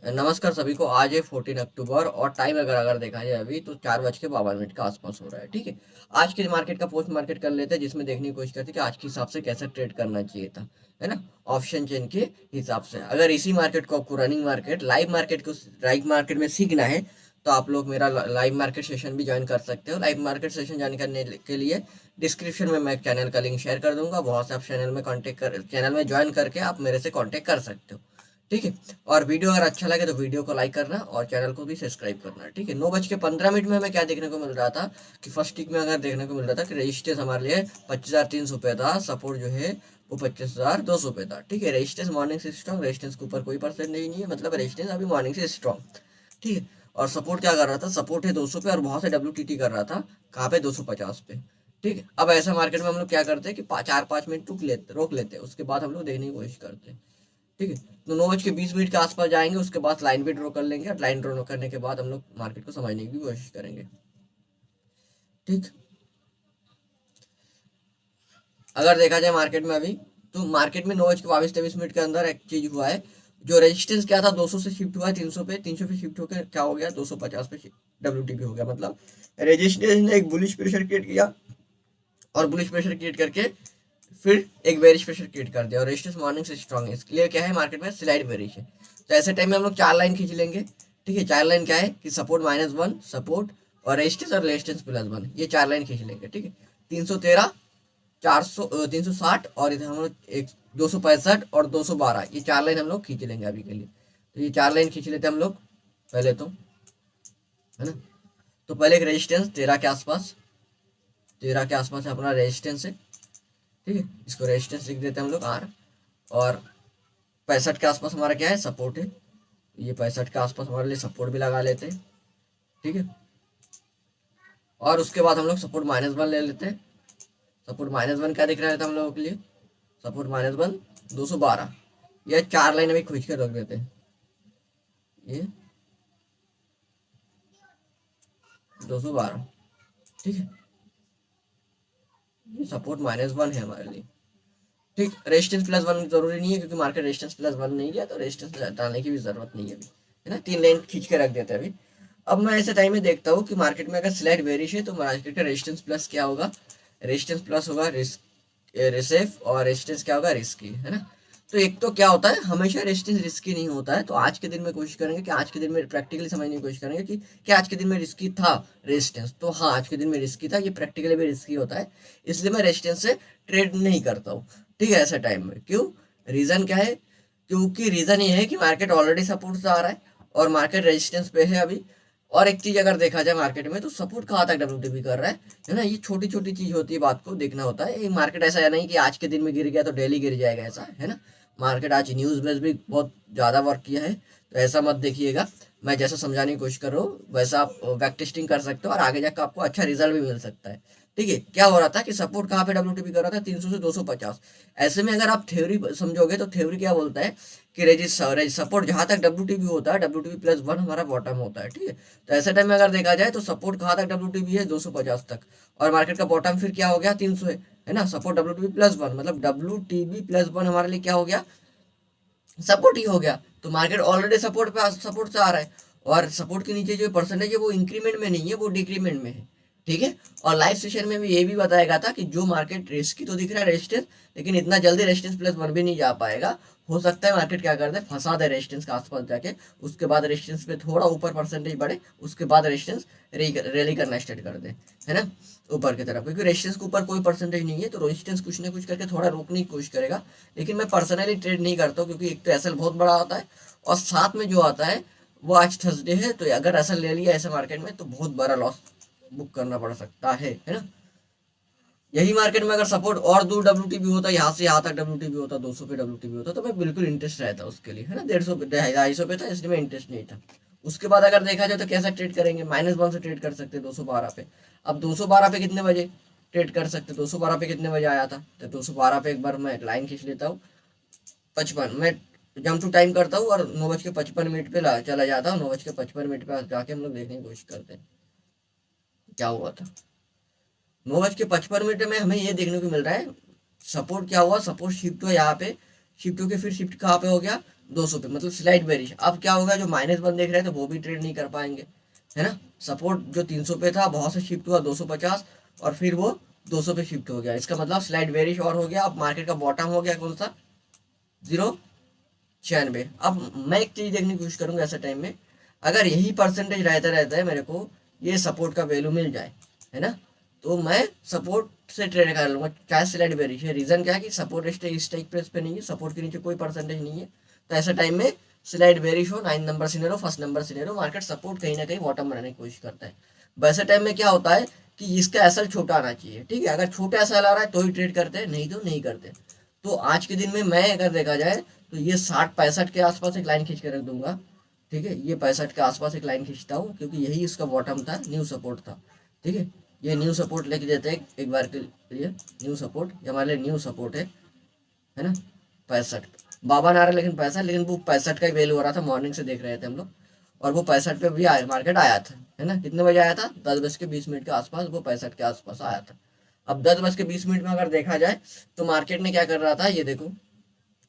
नमस्कार सभी को। आज है 14 अक्टूबर और टाइम अगर अगर देखा जाए अभी तो 4:52 के आसपास हो रहा है। ठीक है, आज के मार्केट का पोस्ट मार्केट कर लेते हैं, जिसमें देखने की कोशिश करते हैं कि आज के हिसाब से कैसे ट्रेड करना चाहिए था, है ना। ऑप्शन चेन के हिसाब से अगर इसी मार्केट को आपको रनिंग मार्केट लाइव मार्केट में सीखना है तो आप लोग मेरा लाइव मार्केट सेशन भी ज्वाइन कर सकते हो। लाइव मार्केट सेशन ज्वाइन करने के लिए डिस्क्रिप्शन में मैं चैनल का लिंक शेयर कर दूंगा, वहां से आप चैनल में ज्वाइन करके आप मेरे से कॉन्टेक्ट कर सकते हो। ठीक है, और वीडियो अगर अच्छा लगे तो वीडियो को लाइक करना और चैनल को भी सब्सक्राइब करना। ठीक है, 9:15 में हमें क्या देखने को मिल रहा था कि फर्स्ट टिक में अगर देखने को मिल रहा था कि रजिस्टेंस हमारे लिए 25,300 पे था, सपोर्ट जो है वो 25,200 पे था। ठीक है, रजिस्टेंस मॉर्निंग से स्ट्रॉन्ग, रजिस्टेंस के ऊपर कोई परसेंट नहीं है, मतलब रजिस्टेंस अभी मॉर्निंग से स्ट्रॉन्ग। ठीक है, और सपोर्ट क्या कर रहा था, सपोर्ट है 200 पे और बहुत से डब्ल्यू कर रहा था कहाँ पे, 250 पे। ठीक है, अब ऐसा मार्केट में हम लोग क्या करते हैं कि 4-5 मिनट रोक लेते हैं, उसके बाद हम लोग देखने की कोशिश करते हैं। ठीक है, तो 9:20 के आसपास जाएंगे, उसके बाद लाइन भी ड्रॉ कर लेंगे और लाइन ड्रॉ करने के बाद हम लोग मार्केट को समझने की कोशिश करेंगे। ठीक, अगर देखा जाए मार्केट में अभी, तो मार्केट में 9:22-23 के अंदर एक चीज हुआ है। जो रेजिस्टेंस क्या था 200 से शिफ्ट हुआ है 300 पे, 300 पे शिफ्ट होकर क्या हो गया, 250 पे डब्ल्यू हो गया। मतलब रेजिस्टेंस ने एक बुलिश प्रेशर क्रिएट किया और बुलिश प्रेशर क्रिएट करके फिर एक बेरिश प्रेशर क्रिएट कर दिया और रेजिस्टेंस मॉर्निंग से स्ट्रॉन्ग है, इसके लिए क्या है मार्केट में स्लाइड बेरिश है। तो ऐसे टाइम में हम लोग चार लाइन खींच लेंगे। ठीक है, चार लाइन क्या है कि सपोर्ट -1, सपोर्ट और रेजिस्टेंस और रेजिस्टेंस +1, ये चार लाइन खींच लेंगे। ठीक है, 313, 360 और इधर हम लोग एक 265 और 212, ये चार लाइन हम लोग खींच लेंगे अभी के लिए। तो ये चार लाइन खींच लेते हैं हम लोग पहले तो, है ना। तो पहले एक रेजिस्टेंस 13 के आसपास है अपना रेजिस्टेंस है। ठीक है, इसको रेजिस्टेंस लिख देते हैं हम लोग R। और 65 के आसपास हमारा क्या है, सपोर्ट है। ये 65 के आसपास हमारे लिए सपोर्ट भी लगा लेते हैं। ठीक है, और उसके बाद हम लोग सपोर्ट -1 ले लेते हैं। सपोर्ट -1 क्या दिख रहा है हम लोगों के लिए, सपोर्ट -1 212। ये चार लाइन अभी खींच कर रख देते हैं। ये 212। ठीक है, ये सपोर्ट -1 है हमारे लिए। ठीक, रेजिस्टेंस +1 जरूरी नहीं है, क्योंकि मार्केट रेजिस्टेंस +1 नहीं गया तो रेजिस्टेंस डालने की भी जरूरत नहीं है अभी, है ना। तीन लाइन खींच के रख देते हैं अभी। अब मैं ऐसे टाइम में देखता हूँ कि मार्केट में अगर स्लाइड बेरिश है तो मार्केट का रेजिस्टेंस प्लस क्या होगा, रेजिस्टेंस प्लस होगा रिसेफ, और रेजिस्टेंस क्या होगा, रिस्की, है ना। तो एक तो क्या होता है, हमेशा रेजिस्टेंस रिस्की नहीं होता है। तो आज के दिन में कोशिश करेंगे कि आज के दिन में प्रैक्टिकली समझने की कोशिश करेंगे कि क्या आज के दिन में रिस्की था रेजिस्टेंस। तो हाँ, आज के दिन में रिस्की था, ये प्रैक्टिकली भी रिस्की होता है, इसलिए मैं रेजिस्टेंस से ट्रेड नहीं करता हूँ। ठीक है, ऐसे टाइम में क्यों, रीजन क्या है, क्योंकि रीजन ये है कि मार्केट ऑलरेडी सपोर्ट से आ रहा है और मार्केट रेजिस्टेंस पे है अभी। और एक चीज अगर देखा जाए मार्केट में, तो सपोर्ट कहाँ तक डब्ल्यू कर रहा है ना। ये छोटी छोटी चीज होती है, बात को देखना होता है। ये मार्केट ऐसा है नहीं कि आज के दिन में गिर गया तो डेली गिर जाएगा, ऐसा है ना। मार्केट आज न्यूज बेस भी बहुत ज्यादा वर्क किया है, तो ऐसा मत देखिएगा। मैं जैसा समझाने की कोशिश कर रहा हूँ वैसा आप बैक टेस्टिंग कर सकते हो और आगे जाकर आपको अच्छा रिजल्ट भी मिल सकता है। ठीक है, क्या हो रहा था कि सपोर्ट कहाँ पे डब्ल्यू कर रहा था, 300 से 250। ऐसे में अगर आप थ्योरी समझोगे तो थ्योरी क्या बोलता है कि सपोर्ट जहां तक डब्ल्यू होता है, WTB+1 हमारा बॉटम होता है। ठीक है, तो ऐसे टाइम में अगर देखा जाए तो सपोर्ट कहाँ तक WTB है, 250 तक, और मार्केट का बॉटम फिर क्या हो गया, 300 है ना। सपोर्ट WTB+1, मतलब WTB+1 हमारे लिए क्या हो गया, सपोर्ट ही हो गया। तो मार्केट ऑलरेडी सपोर्ट से आ रहा है, और सपोर्ट के नीचे जो परसेंटेज है वो इंक्रीमेंट में नहीं है, वो डिक्रीमेंट में है। ठीक है, और लाइव सेशन में भी ये भी बताया गया था कि जो मार्केट रिस्की तो दिख रहा है रेजिस्टेंस, लेकिन इतना जल्दी रेजिस्टेंस +1 भी नहीं जा पाएगा। हो सकता है मार्केट क्या कर दे, फंसा दे रेजिस्टेंस के आसपास जाके, उसके बाद रेजिस्टेंस पे थोड़ा ऊपर परसेंटेज बढ़े, उसके बाद रेजिस्टेंस रैली करना स्टार्ट कर दे, है ना, ऊपर की तरफ। क्योंकि रेजिस्टेंस के ऊपर कोई परसेंटेज नहीं है, तो रेजिस्टेंस कुछ ना कुछ करके थोड़ा रोकने की कोशिश करेगा। लेकिन मैं पर्सनली ट्रेड नहीं करता हूँ, क्योंकि एक तो एसएल बहुत बड़ा होता है, और साथ में जो आता है वो आज थर्सडे है, तो अगर एसएल ले लिया ऐसे मार्केट में तो बहुत बड़ा लॉस बुक करना पड़ सकता है ना। यही मार्केट में अगर सपोर्ट और दूर डब्ल्यू होता, यहाँ से यहाँ तक डब्ल्यू होता, 200 पे डब्ल्यू होता, तो मैं बिल्कुल इंटरेस्ट रहता उसके लिए, है ना। 150 पे 250 पे था, इसलिए मैं इंटरेस्ट नहीं था। उसके बाद अगर देखा जाए तो कैसा ट्रेड करेंगे, -1 से ट्रेड कर सकते 212 पे। अब 212 पे कितने बजे ट्रेड कर सकते, 212 पे कितने बजे आया था, तो 212 पे एक बार मैं लाइन खींच लेता हूँ। 55 मैं जम टू टाइम करता हूँ और 9:55 पे चला जाता हूँ। 9:55 पे जाके हम लोग देखने की कोशिश करते हैं क्या हुआ था। 9:55 में हमें ये देखने को मिल रहा है, सपोर्ट क्या हुआ, सपोर्ट शिफ्ट हुआ यहाँ पे, शिफ्ट होके फिर शिफ्ट कहाँ पे हो गया, 200 पे, मतलब स्लाइड बेरिश। अब क्या होगा, जो -1 देख रहे थे वो भी ट्रेड नहीं कर पाएंगे, है ना। सपोर्ट जो 300 पे था वहां से शिफ्ट हुआ 250, और फिर वो 200 पे शिफ्ट हो गया। इसका मतलब स्लाइड बेरिश और हो गया। अब मार्केट का बॉटम हो गया कौन सा, 0.96। अब मैं एक चीज देखने की कोशिश करूंगा ऐसे टाइम में, अगर यही परसेंटेज रहता रहता है मेरे को, ये सपोर्ट का वैल्यू मिल जाए, है ना, तो मैं सपोर्ट से ट्रेड कर लूंगा चाहे स्लाइड बेरिश है। रीजन क्या है कि सपोर्ट स्ट्राइक प्रेस पे नहीं है, सपोर्ट के नीचे कोई परसेंटेज नहीं है। तो ऐसे टाइम में स्लाइड बेरिश हो, 9 number scenario, first number scenario, market support कहीं ना कहीं बॉटम बनाने की कोशिश करता है। वैसे टाइम में क्या होता है कि इसका एसएल छोटा आना चाहिए, ठीक है। अगर छोटा एसएल आ रहा है तो ही ट्रेड करते हैं, नहीं तो नहीं करते। तो आज के दिन में मैं अगर देखा जाए तो ये 60-65 के आसपास एक लाइन खींच के रख दूंगा, ठीक है। ये 65 के आसपास एक लाइन खींचता हूँ, क्योंकि यही इसका बॉटम था, न्यू सपोर्ट था, ठीक है। ये न्यू सपोर्ट लेके देते हैं एक बार के लिए, न्यू सपोर्ट, ये हमारे लिए न्यू सपोर्ट है ना। 65 बाबा आ रहा है, लेकिन 65, लेकिन वो 65 का ही वैल्यू हो रहा था, मॉर्निंग से देख रहे थे हम लोग। और वो 65 पे भी आया, मार्केट आया था, है ना। कितने बजे आया था, 10:20 के आसपास, वो 65 के आसपास आया था। अब 10:20 में अगर देखा जाए तो मार्केट ने क्या कर रहा था, ये देखो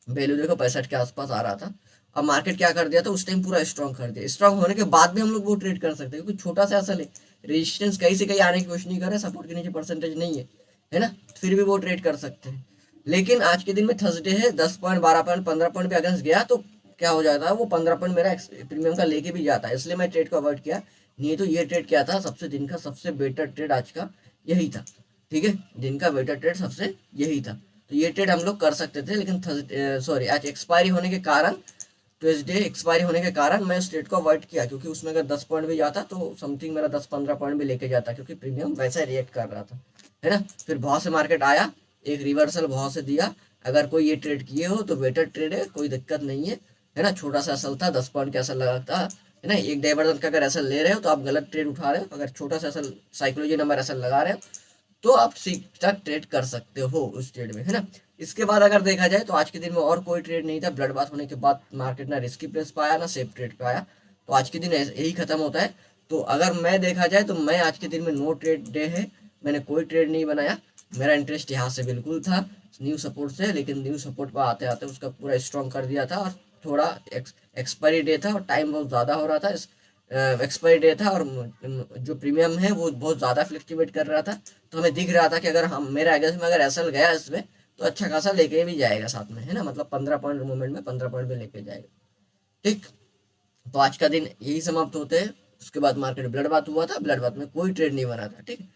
वैल्यू देखो 65 के आसपास आ रहा था। अब मार्केट क्या कर दिया था, उस टाइम पूरा स्ट्रॉन्ग कर दिया। स्ट्रॉन्ग होने के बाद भी हम लोग वो ट्रेड कर सकते हैं, क्योंकि छोटा सा असल है, रेजिस्टेंस कहीं से कहीं आने की कोशिश नहीं कर रहे, सपोर्ट के नीचे परसेंटेज नहीं है ना, फिर भी वो ट्रेड कर सकते हैं। लेकिन आज के दिन में थर्सडे है, 10 पॉइंट 12 पॉइंट 15 पॉइंट पे अगेंस्ट गया तो क्या हो जाता है, वो 15 पॉइंट मेरा प्रीमियम का लेके भी जाता है, इसलिए मैं ट्रेड को अवॉइड किया। नहीं तो ये ट्रेड क्या था, सबसे दिन का सबसे बेटर ट्रेड आज का यही था, ठीक है। दिन का बेटर ट्रेड सबसे यही था। तो ये ट्रेड हम लोग कर सकते थे, लेकिन सॉरी आज एक्सपायरी होने के कारण, ट्यूसडे एक्सपायरी होने के कारण मैं उस ट्रेड को अवॉइड किया, क्योंकि उसमें अगर 10 पॉइंट भी जाता तो समथिंग मेरा 10-15 पॉइंट भी लेके जाता, क्योंकि प्रीमियम वैसा रिएक्ट कर रहा था, है ना। फिर बहुत से मार्केट आया, एक रिवर्सल बहुत से दिया। अगर कोई ये ट्रेड किए हो तो बेटर ट्रेड है, कोई दिक्कत नहीं है ना। छोटा सा असल था, 10 पॉइंट का असल लगा था, है ना। एक डाइवर्जन का अगर असल ले रहे हो तो आप गलत ट्रेड उठा रहे हो। अगर छोटा सा असल साइकोलॉजी नंबर असल लगा रहे हो तो आप ठीक ठाक ट्रेड कर सकते हो उस ट्रेड में, है ना। इसके बाद अगर देखा जाए तो आज के दिन में और कोई ट्रेड नहीं था। ब्लड बाथ होने के बाद मार्केट ना रिस्की प्लेस पे आया ना सेफ ट्रेड पे आया, तो आज के दिन यही खत्म होता है। तो अगर मैं देखा जाए तो मैं आज के दिन में नो ट्रेड डे है, मैंने कोई ट्रेड नहीं बनाया। मेरा इंटरेस्ट यहाँ से बिल्कुल था न्यू सपोर्ट से, लेकिन न्यू सपोर्ट पर आते आते उसका पूरा स्ट्रॉन्ग कर दिया था, और थोड़ा एक्सपायरी डे था और टाइम बहुत ज़्यादा हो रहा था, एक्सपायरी डे था, और जो प्रीमियम है वो बहुत ज़्यादा फ्लक्चुएट कर रहा था। तो हमें दिख रहा था कि अगर हम मेरे अगेंस्ट में अगर एसएल गया इसमें तो अच्छा खासा लेके भी जाएगा साथ में, है ना। मतलब 15 पॉइंट मूवमेंट में 15 पॉइंट भी लेके जाएगा, ठीक। तो आज का दिन यही समाप्त होते हैं। उसके बाद मार्केट ब्लड बात हुआ था, ब्लड बात में कोई ट्रेड नहीं बना था, ठीक।